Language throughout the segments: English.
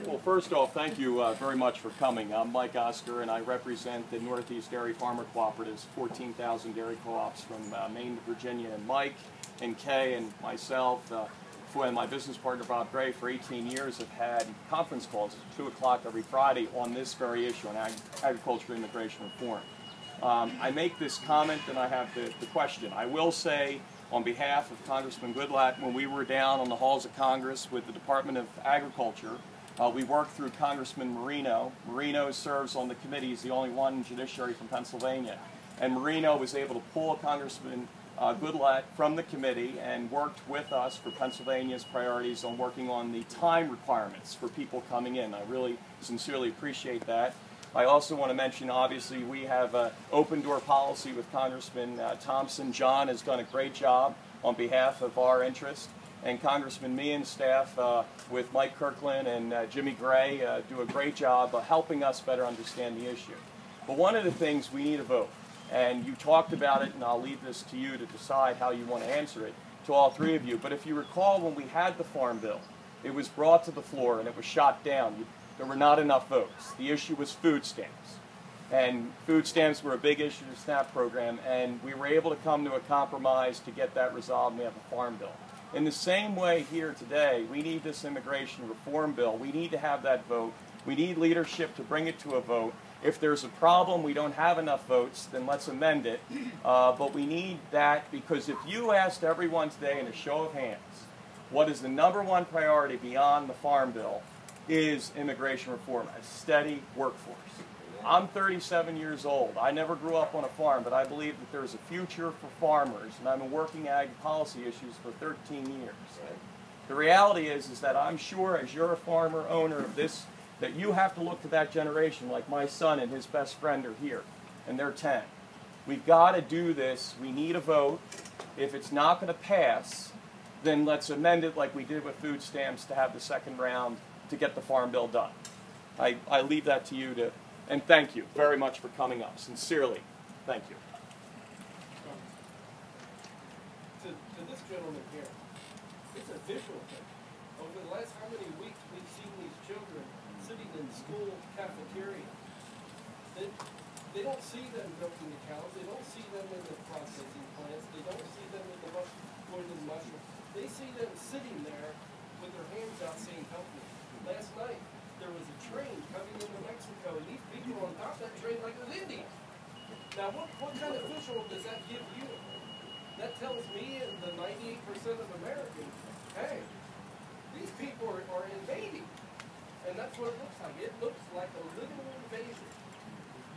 Well, first off, thank you very much for coming. I'm Mike Oscar, and I represent the Northeast Dairy Farmer Cooperatives, 14,000 dairy co-ops from Maine to Virginia. And Mike and Kay and myself, and my business partner Bob Gray, for 18 years have had conference calls at 2 o'clock every Friday on this very issue, on agriculture immigration reform. I make this comment and I have the question. I will say, on behalf of Congressman Goodlatte, when we were down on the halls of Congress with the Department of Agriculture, we worked through Congressman Marino. Marino serves on the committee. He's the only one in Judiciary from Pennsylvania. And Marino was able to pull Congressman Goodlatte from the committee and worked with us for Pennsylvania's priorities on working on the time requirements for people coming in. I really sincerely appreciate that. I also want to mention, obviously, we have an open door policy with Congressman Thompson. John has done a great job on behalf of our interest. And Congressman Meehan's staff with Mike Kirkland and Jimmy Gray do a great job of helping us better understand the issue. But one of the things, we need a vote. And you talked about it, and I'll leave this to you to decide how you want to answer it, to all three of you. But if you recall, when we had the Farm Bill, it was brought to the floor and it was shot down. There were not enough votes. The issue was food stamps. And food stamps were a big issue in the SNAP program, and we were able to come to a compromise to get that resolved, and we have a Farm Bill. In the same way here today, we need this immigration reform bill. We need to have that vote. We need leadership to bring it to a vote. If there's a problem, we don't have enough votes, then let's amend it. But we need that, because if you asked everyone today in a show of hands, what is the #1 priority beyond the Farm Bill, is immigration reform, a steady workforce. I'm 37 years old. I never grew up on a farm, but I believe that there's a future for farmers, and I've been working ag policy issues for 13 years. The reality is that I'm sure, as you're a farmer owner of this, that you have to look to that generation, like my son and his best friend are here, and they're 10. We've got to do this. We need a vote. If it's not going to pass, then let's amend it like we did with food stamps to have the second round to get the Farm Bill done. I leave that to you to, and thank you very much for coming up. Sincerely, thank you. To this gentleman here, it's a visual thing. Over the last how many weeks we've seen these children sitting in school cafeteria. They don't see them milking the cows. They don't see them in the processing plants. They don't see them in the going to the mushroom. They see them sitting there with their hands out saying, "Help me." Last night there was a train coming into Mexico, and these people were on top of that train like it was India. Now, what kind of visual does that give you? That tells me and the 98% of Americans, hey, these people are invading. And that's what it looks like. It looks like a literal invasion.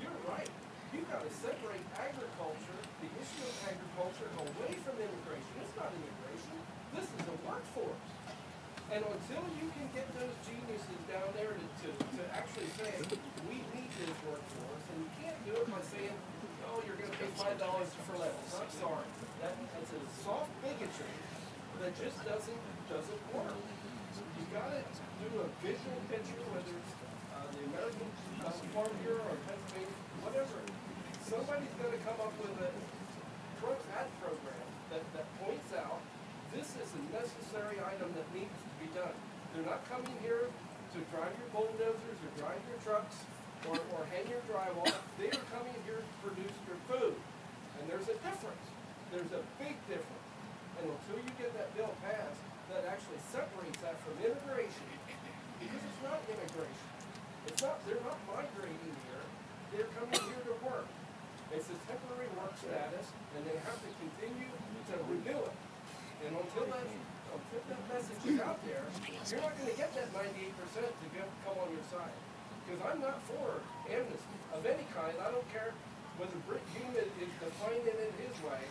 You're right. You've got to separate agriculture, the issue of agriculture, away from immigration. It's not immigration. This is a workforce. And until you can get those geniuses down there to actually say, we need this workforce, and you can't do it by saying, oh, you're going to pay $5 for lettuce. I'm sorry. That's a soft bigotry that just doesn't work. You've got to do a visual picture, whether it's the American Farm Bureau or Pennsylvania, whatever. Somebody's going to come up with a ad program that points out this is a necessary item that needs to be done. They're not coming here to drive your bulldozers or drive your trucks or hang your drywall. They are coming here to produce your food. And there's a difference. There's a big difference. And until you get that bill passed, that actually separates that from immigration, because it's not immigration. They're not migrating here. They're coming here to work. It's a temporary work status, and they have to continue to renew it. And until that message is out there, you're not going to get that 98% to come on your side. Because I'm not for amnesty of any kind. I don't care whether Britt Hume is defining it in his way.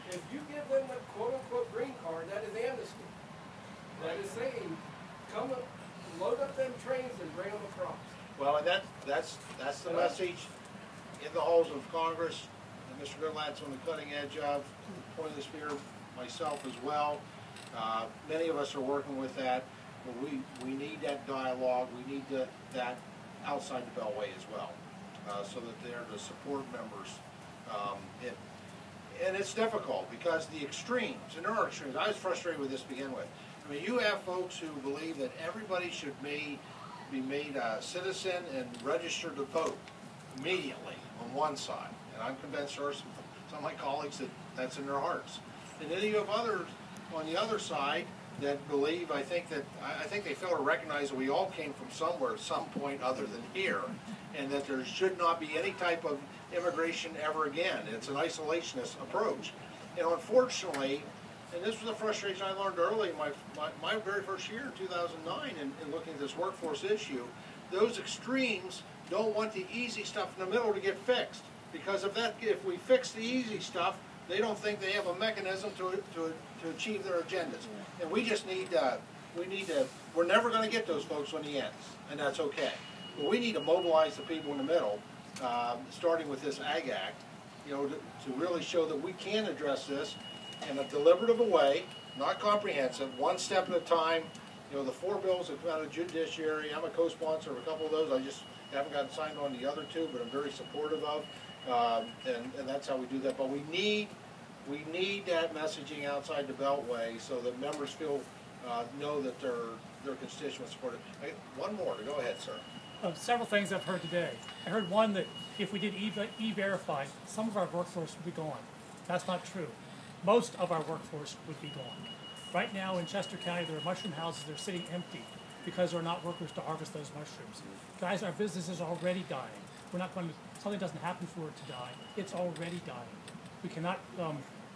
If you give them the quote-unquote green card, that is amnesty. That is saying, come up, load up them trains and bring them across. Well, and that's the message in the halls of Congress, and Mr. Goodlatte's on the cutting edge of, point of the spear, myself as well. Many of us are working with that, but we need that dialogue. We need that outside the Beltway as well, so that they're the support members. And it's difficult because the extremes, and there are extremes. I was frustrated with this to begin with. I mean, you have folks who believe that everybody should be be made a citizen and registered to vote immediately on one side. And I'm convinced there are some of my colleagues that that's in their hearts. And then you have others on the other side that believe, I think they fail to recognize that we all came from somewhere at some point other than here, and that there should not be any type of immigration ever again. It's an isolationist approach. And unfortunately, and this was a frustration I learned early in my very first year in 2009 in looking at this workforce issue, those extremes don't want the easy stuff in the middle to get fixed. Because if we fix the easy stuff, they don't think they have a mechanism to achieve their agendas. And we just we're never going to get those folks on the ends, and that's okay. But we need to mobilize the people in the middle, starting with this Ag Act, to really show that we can address this in a deliberative way, not comprehensive, one step at a time. The 4 bills that come out of Judiciary, I'm a co-sponsor of a couple of those. I just haven't gotten signed on the other 2, but I'm very supportive of. And that's how we do that. But we need that messaging outside the Beltway so that members know that their constituents support it. One more. Go ahead, sir. Several things I've heard today. I heard one that if we did E-Verify, some of our workforce would be gone. That's not true. Most of our workforce would be gone. Right now in Chester County, there are mushroom houses that are sitting empty because there are not workers to harvest those mushrooms. Guys, our business is already dying. We're not going to, something doesn't happen for it to die. It's already dying. We cannot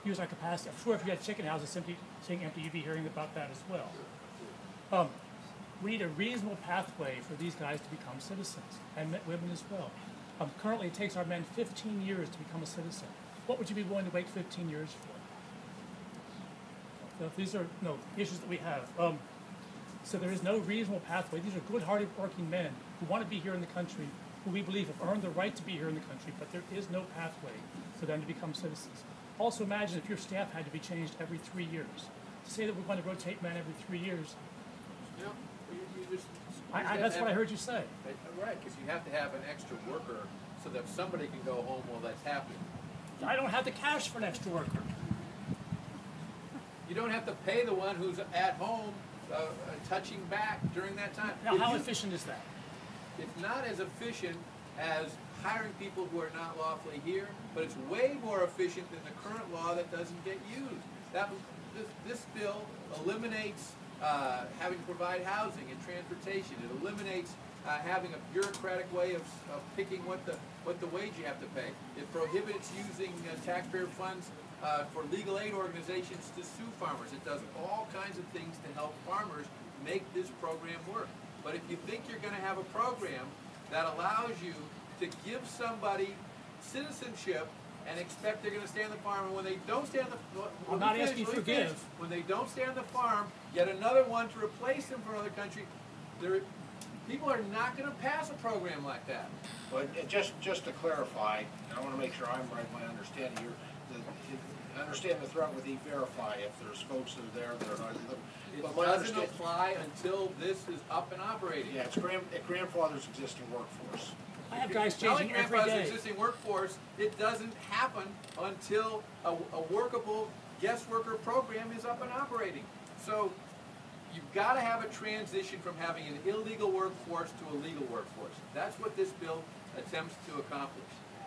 use our capacity. I'm sure if you had chicken houses sitting empty, you'd be hearing about that as well. We need a reasonable pathway for these guys to become citizens, and women as well. Currently, it takes our men 15 years to become a citizen. What would you be willing to wait 15 years for? So these are issues that we have. So there is no reasonable pathway. These are good-hearted working men who want to be here in the country, who we believe have earned the right to be here in the country, but there is no pathway for them to become citizens. Also imagine if your staff had to be changed every 3 years. To say that we're going to rotate men every 3 years, that's what I heard you say. Right, because you have to have an extra worker so that somebody can go home while that's happening. I don't have the cash for an extra worker. You don't have to pay the one who's at home touching back during that time. Now, how efficient is that? It's not as efficient as hiring people who are not lawfully here, but it's way more efficient than the current law that doesn't get used. This bill eliminates having to provide housing and transportation. It eliminates having a bureaucratic way of picking what the wage you have to pay. It prohibits using taxpayer funds for legal aid organizations to sue farmers. It does all kinds of things to help farmers make this program work. But if you think you're going to have a program that allows you to give somebody citizenship and expect they're going to stay on the farm, and when they don't stay on the I'm not asking for give. When they don't stay on the farm, get another one to replace them for another country. People are not going to pass a program like that. But just to clarify, I want to make sure I'm right in my understanding. I understand the threat with E-Verify if there's folks that are there that are not. It doesn't apply until this is up and operating. Yeah, it grandfathers existing workforce. I have guys changing every day. Existing workforce, it doesn't happen until a workable guest worker program is up and operating. So you've got to have a transition from having an illegal workforce to a legal workforce. That's what this bill attempts to accomplish.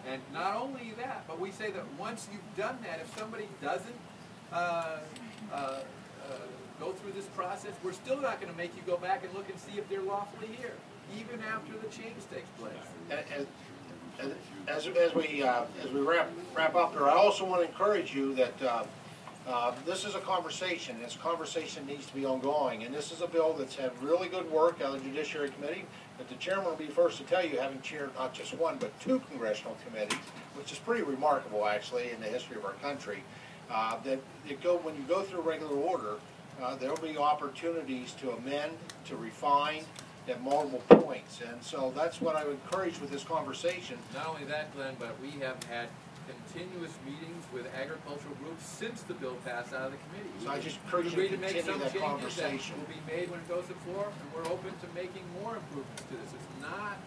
And not only that, but we say that once you've done that, if somebody doesn't go through this process, we're still not going to make you go back and look and see if they're lawfully here, even after the change takes place. As we wrap up here, I also want to encourage you that this is a conversation. This conversation needs to be ongoing, and this is a bill that's had really good work out of the Judiciary Committee. But the chairman will be first to tell you, having chaired not just one but 2 congressional committees, which is pretty remarkable actually in the history of our country. That when you go through regular order, there will be opportunities to amend, to refine at multiple points, and so that's what I would encourage with this conversation. Not only that, Glenn, but we have had continuous meetings with agricultural groups since the bill passed out of the committee. So I just encourage you to continue that conversation. Will be made when it goes to the floor, and we're open to making more improvements to this. It's not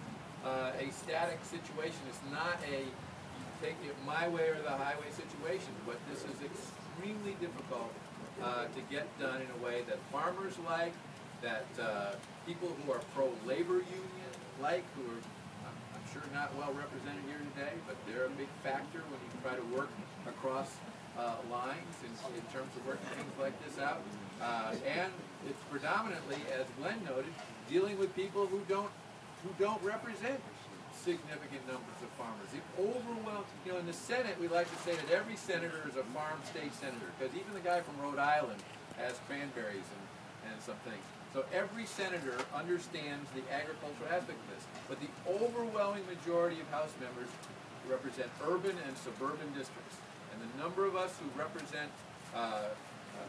a static situation. It's not a you take it my way or the highway situation. But this is extremely difficult to get done in a way that farmers like, that people who are pro-labor union, who are, I'm sure not well represented here today, but they're a big factor when you try to work across lines in terms of working things like this out. And it's predominantly, as Glenn noted, dealing with people who don't represent significant numbers of farmers. The overwhelming, in the Senate, we like to say that every senator is a farm state senator, because even the guy from Rhode Island has cranberries and some things. So every senator understands the agricultural aspect of this. But the overwhelming majority of House members represent urban and suburban districts. And the number of us who represent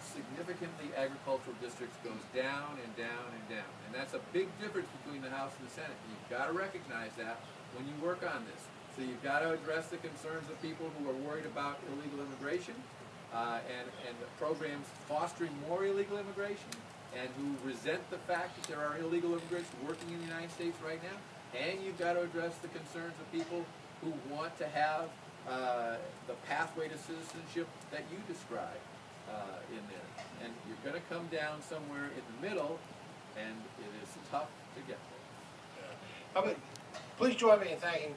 significantly agricultural districts goes down and down and down. And that's a big difference between the House and the Senate. You've got to recognize that when you work on this. So you've got to address the concerns of people who are worried about illegal immigration and the programs fostering more illegal immigration, and who resent the fact that there are illegal immigrants working in the United States right now. And you've got to address the concerns of people who want to have the pathway to citizenship that you describe in there. And you're going to come down somewhere in the middle, and it is tough to get there. Please join me in thanking